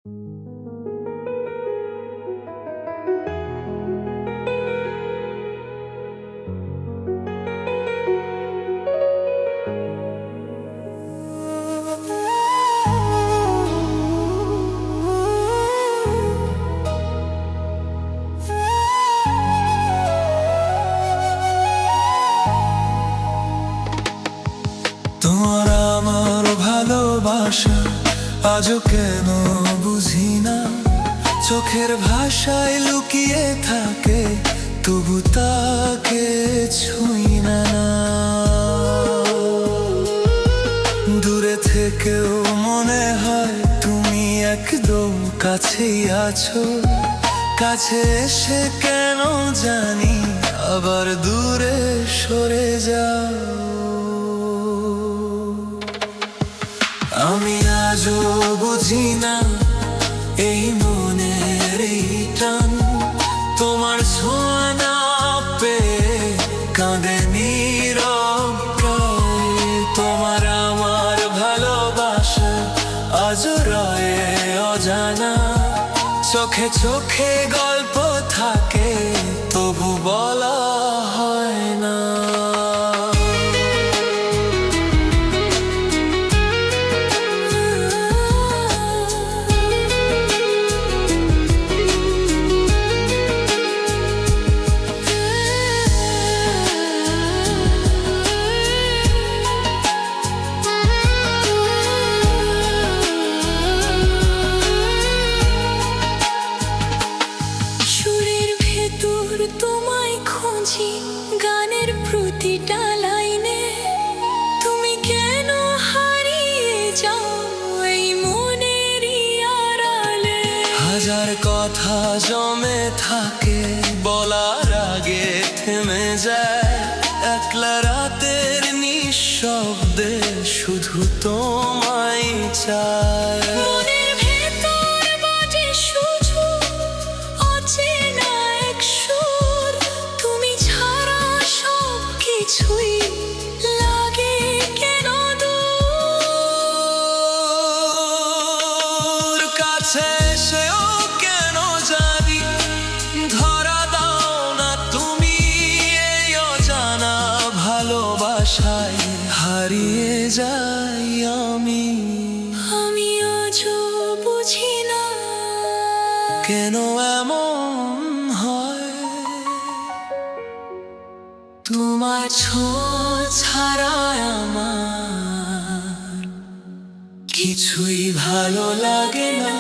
তোমার আমার ভালোবাসা আজও কেন বুঝি না, চোখের ভাষায় লুকিয়ে থাকে তবু তাকে ছুঁই না। দূরে থেকেও মনে হয় তুমি একদম কাছেই আছো, কাছে এসে কেন জানি আবার দূরে সরে যাও। আমি আজও বুঝি না এই মনের এই টান, তোমার ছোঁয়া না পেয়ে কাঁদে নীরব প্রায়। তোমার আমার ভালোবাসা আজও রয়ে অজানা, চোখে চোখে গল্প থাকে তবু বলা হয় না। তোমায় খুঁজি গানের প্রতিটা লাইনে, তুমি কেন হারিয়ে যাও এই মনের আড়ালে। হাজার কথা জমে থাকে বলার আগে থেমে যায়, একলা রাতের নিঃশব্দে শুধু তোমায় চায়। কিছুই লাগে কেন দূর, কাছে এসেও কেন জানি ধরা দাও না তুমি এই অজানা ভালোবাসায় হারিয়ে যাই আমি। আমি আজও বুঝি না কেন এমন হয়, তোমার ছোঁয়া ছাড়া আমার কিছুই ভালো লাগে না।